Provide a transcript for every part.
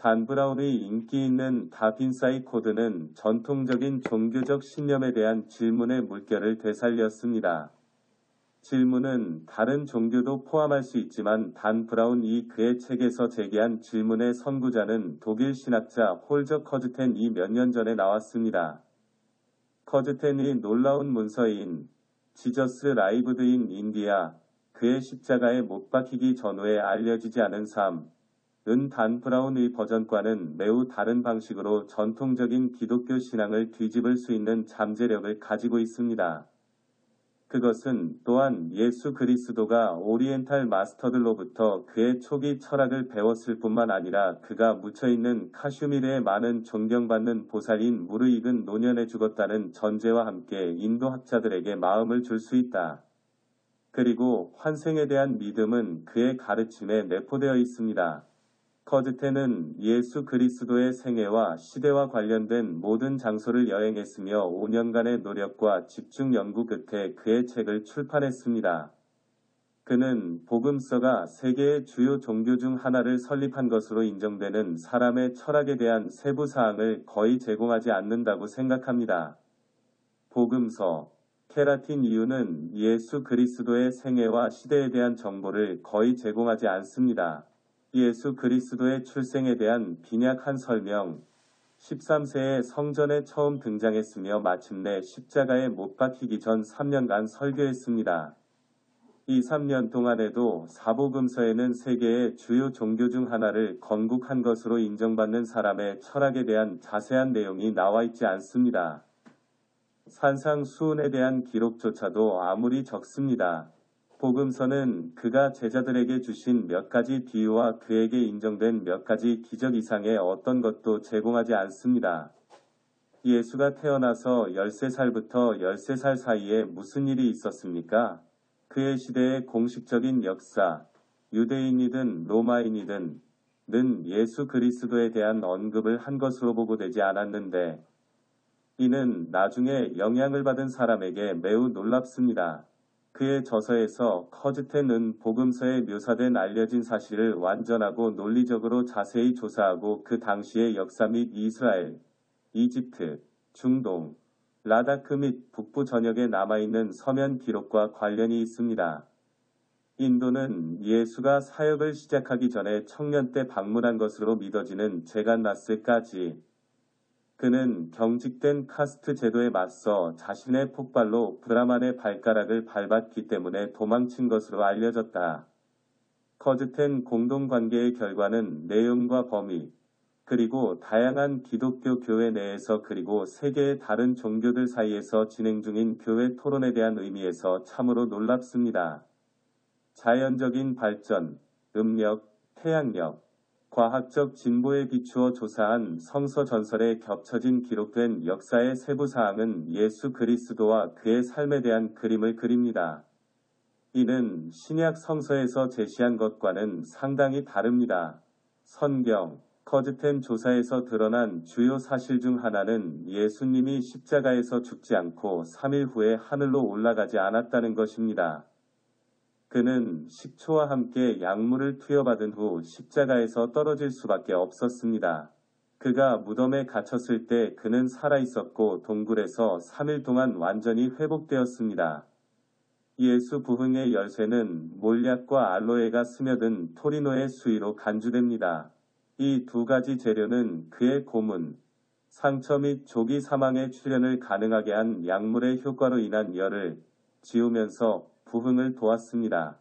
단 브라운의 인기 있는 다빈사이 코드는 전통적인 종교적 신념에 대한 질문의 물결을 되살렸습니다. 질문은 다른 종교도 포함할 수 있지만 단 브라운이 그의 책에서 제기한 질문의 선구자는 독일 신학자 홀저 커즈텐이 몇 년 전에 나왔습니다. 커즈텐이 놀라운 문서인 지저스 라이브드 인 인디아, 그의 십자가에 못 박히기 전후에 알려지지 않은 삶은 단 브라운의 버전과는 매우 다른 방식으로 전통적인 기독교 신앙을 뒤집을 수 있는 잠재력을 가지고 있습니다. 그것은 또한 예수 그리스도가 오리엔탈 마스터들로부터 그의 초기 철학을 배웠을 뿐만 아니라 그가 묻혀있는 카슈미르에 많은 존경받는 보살인 무르익은 노년에 죽었다는 전제와 함께 인도 학자들에게 마음을 줄 수 있다. 그리고 환생에 대한 믿음은 그의 가르침에 내포되어 있습니다. 커즈텐은 예수 그리스도의 생애와 시대와 관련된 모든 장소를 여행했으며 5년간의 노력과 집중 연구 끝에 그의 책을 출판했습니다. 그는 복음서가 세계의 주요 종교 중 하나를 설립한 것으로 인정되는 사람의 철학에 대한 세부 사항을 거의 제공하지 않는다고 생각합니다. 복음서, 케라틴 이유는 예수 그리스도의 생애와 시대에 대한 정보를 거의 제공하지 않습니다. 예수 그리스도의 출생에 대한 빈약한 설명, 13세에 성전에 처음 등장했으며 마침내 십자가에 못 박히기 전 3년간 설교했습니다. 이 3년 동안에도 사복음서에는 세계의 주요 종교 중 하나를 건국한 것으로 인정받는 사람의 철학에 대한 자세한 내용이 나와 있지 않습니다. 산상수훈에 대한 기록조차도 아무리 적습니다. 복음서는 그가 제자들에게 주신 몇 가지 비유와 그에게 인정된 몇 가지 기적 이상의 어떤 것도 제공하지 않습니다. 예수가 태어나서 13살부터 13살 사이에 무슨 일이 있었습니까? 그의 시대의 공식적인 역사, 유대인이든 로마인이든 는 예수 그리스도에 대한 언급을 한 것으로 보고되지 않았는데 이는 나중에 영향을 받은 사람에게 매우 놀랍습니다. 그의 저서에서 커즈텐은 복음서에 묘사된 알려진 사실을 완전하고 논리적으로 자세히 조사하고 그 당시의 역사 및 이스라엘, 이집트, 중동, 라다크 및 북부 전역에 남아있는 서면 기록과 관련이 있습니다. 인도는 예수가 사역을 시작하기 전에 청년 때 방문한 것으로 믿어지는 제간나스까지 그는 경직된 카스트 제도에 맞서 자신의 폭발로 브라만의 발가락을 밟았기 때문에 도망친 것으로 알려졌다. 커즈텐 공동관계의 결과는 내용과 범위, 그리고 다양한 기독교 교회 내에서 그리고 세계의 다른 종교들 사이에서 진행 중인 교회 토론에 대한 의미에서 참으로 놀랍습니다. 자연적인 발전, 음력, 태양력, 과학적 진보에 비추어 조사한 성서 전설에 겹쳐진 기록된 역사의 세부 사항은 예수 그리스도와 그의 삶에 대한 그림을 그립니다. 이는 신약 성서에서 제시한 것과는 상당히 다릅니다. 성경, 커즈텐 조사에서 드러난 주요 사실 중 하나는 예수님이 십자가에서 죽지 않고 3일 후에 하늘로 올라가지 않았다는 것입니다. 그는 식초와 함께 약물을 투여받은 후 십자가에서 떨어질 수밖에 없었습니다. 그가 무덤에 갇혔을 때 그는 살아있었고 동굴에서 3일 동안 완전히 회복되었습니다. 예수 부흥의 열쇠는 몰약과 알로에가 스며든 토리노의 수위로 간주됩니다. 이 두 가지 재료는 그의 고문, 상처 및 조기 사망의 출현을 가능하게 한 약물의 효과로 인한 열을 지우면서 부흥을 도왔습니다.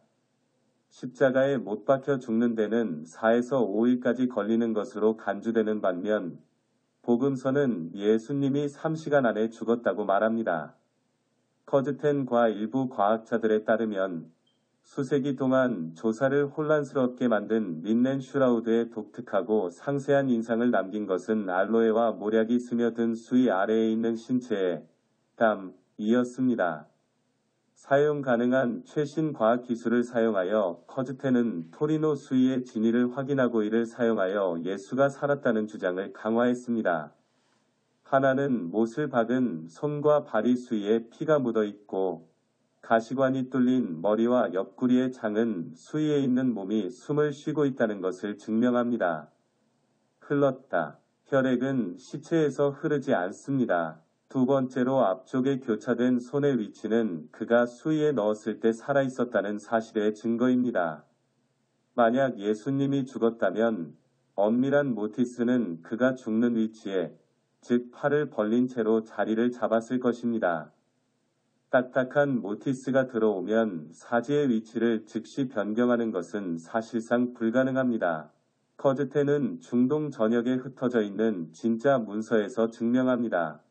십자가에 못 박혀 죽는 데는 4에서 5일까지 걸리는 것으로 간주되는 반면 복음서는 예수님이 3시간 안에 죽었다고 말합니다. 커즈텐과 일부 과학자들에 따르면 수세기 동안 조사를 혼란스럽게 만든 린넨 슈라우드의 독특하고 상세한 인상을 남긴 것은 알로에와 몰약이 스며든 수위 아래에 있는 신체의 담이었습니다. 사용 가능한 최신 과학기술을 사용하여 커즈텐은 토리노 수위의 진위를 확인하고 이를 사용하여 예수가 살았다는 주장을 강화했습니다. 하나는 못을 박은 손과 발이 수위에 피가 묻어 있고 가시관이 뚫린 머리와 옆구리의 장은 수위에 있는 몸이 숨을 쉬고 있다는 것을 증명합니다. 흘렀다. 혈액은 시체에서 흐르지 않습니다. 두 번째로 앞쪽에 교차된 손의 위치는 그가 수의에 넣었을 때 살아있었다는 사실의 증거입니다. 만약 예수님이 죽었다면 엄밀한 모티스는 그가 죽는 위치에, 즉 팔을 벌린 채로 자리를 잡았을 것입니다. 딱딱한 모티스가 들어오면 사지의 위치를 즉시 변경하는 것은 사실상 불가능합니다. 커즈테는 중동 전역에 흩어져 있는 진짜 문서에서 증명합니다.